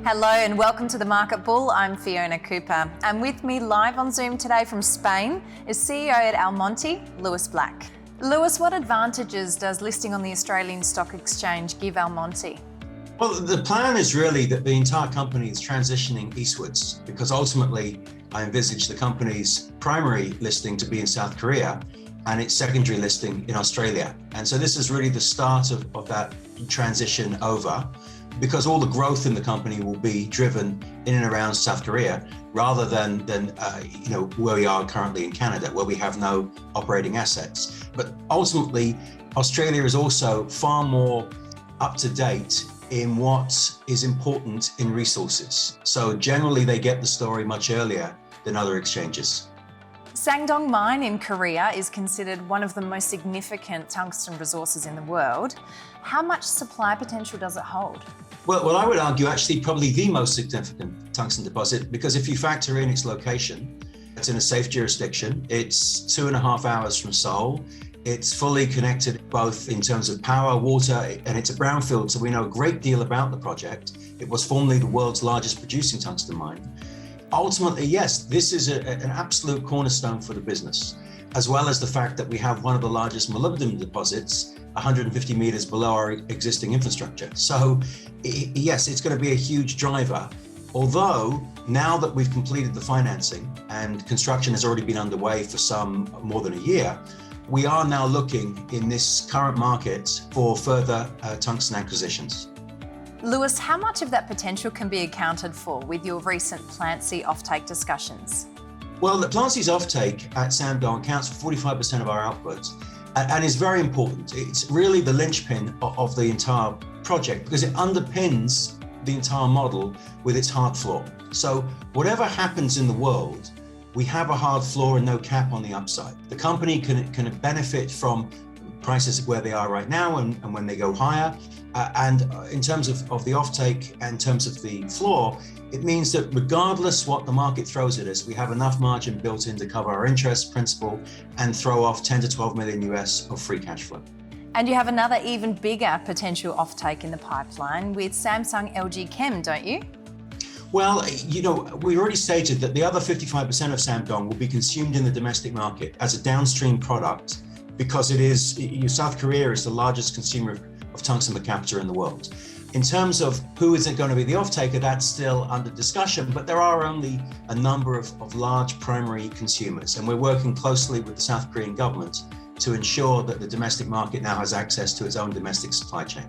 Hello and welcome to The Market Bull. I'm Fiona Cooper, and with me live on Zoom today from Spain is CEO at Almonty, Lewis Black. Lewis, what advantages does listing on the Australian Stock Exchange give Almonty? Well, the plan is really that the entire company is transitioning eastwards, because ultimately I envisage the company's primary listing to be in South Korea and its secondary listing in Australia. And so this is really the start of that transition over, because all the growth in the company will be driven in and around South Korea rather than where we are currently in Canada, where we have no operating assets. But ultimately, Australia is also far more up to date in what is important in resources. So generally they get the story much earlier than other exchanges. Sangdong mine in Korea is considered one of the most significant tungsten resources in the world. How much supply potential does it hold? Well, I would argue actually probably the most significant tungsten deposit, because if you factor in its location, it's in a safe jurisdiction. It's 2.5 hours from Seoul. It's fully connected both in terms of power, water, and it's a brownfield, so we know a great deal about the project. It was formerly the world's largest producing tungsten mine. Ultimately, yes, this is an absolute cornerstone for the business, as well as the fact that we have one of the largest molybdenum deposits 150 meters below our existing infrastructure. So yes, it's going to be a huge driver. Although now that we've completed the financing and construction has already been underway for some more than a year, we are now looking in this current market for further tungsten acquisitions. Lewis, how much of that potential can be accounted for with your recent Plant C offtake discussions? Well, the Plant C's offtake at Sangdong accounts for 45% of our output and is very important. It's really the linchpin of the entire project because it underpins the entire model with its hard floor. So whatever happens in the world, we have a hard floor and no cap on the upside. The company can benefit from prices where they are right now and when they go higher. And in terms of the offtake and in terms of the floor, it means that regardless what the market throws at us, we have enough margin built in to cover our interest, principal, and throw off 10 to 12 million US of free cash flow. And you have another even bigger potential offtake in the pipeline with Samsung LG Chem, don't you? Well, we already stated that the other 55% of Sangdong will be consumed in the domestic market as a downstream product, because South Korea is the largest consumer of tungsten per capita in the world. In terms of who is it going to be the off-taker, that's still under discussion, but there are only a number of large primary consumers, and we're working closely with the South Korean government to ensure that the domestic market now has access to its own domestic supply chain.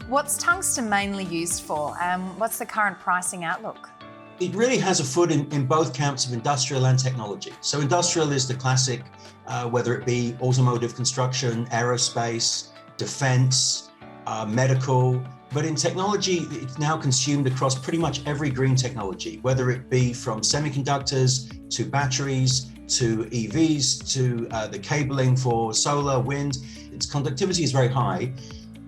What's tungsten mainly used for? What's the current pricing outlook? It really has a foot in both camps of industrial and technology. So industrial is the classic, whether it be automotive construction, aerospace, defense, medical. But in technology, it's now consumed across pretty much every green technology, whether it be from semiconductors to batteries, to EVs, to the cabling for solar, wind. Its conductivity is very high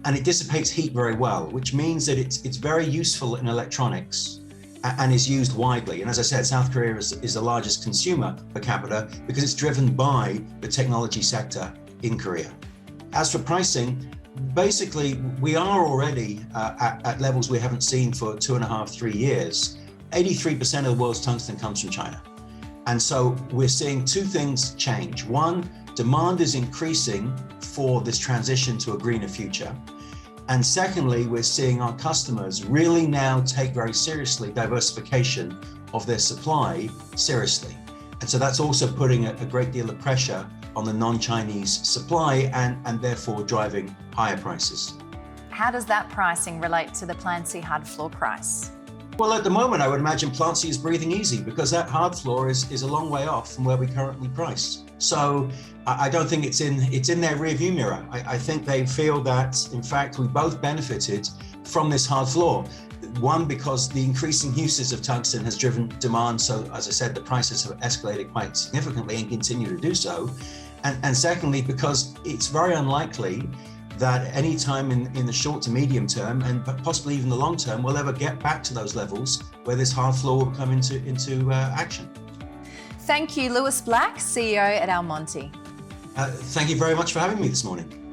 and it dissipates heat very well, which means that it's very useful in electronics and is used widely. And as I said, South Korea is the largest consumer per capita because it's driven by the technology sector in Korea. As for pricing, basically, we are already at levels we haven't seen for 2.5, 3 years. 83% of the world's tungsten comes from China. And so we're seeing two things change. One, demand is increasing for this transition to a greener future. And secondly, we're seeing our customers really now take very seriously diversification of their supply seriously. And so that's also putting a great deal of pressure on the non-Chinese supply and therefore driving higher prices. How does that pricing relate to the Plant C hard floor price? Well, at the moment, I would imagine Plant C is breathing easy because that hard floor is a long way off from where we currently price. So I don't think it's in their rearview mirror. I think they feel that, in fact, we both benefited from this hard floor. One, because the increasing uses of tungsten has driven demand. So as I said, the prices have escalated quite significantly and continue to do so. And secondly, because it's very unlikely that any time in the short to medium term, and possibly even the long term, we'll ever get back to those levels where this hard floor will come into action. Thank you, Lewis Black, CEO at Almonty. Thank you very much for having me this morning.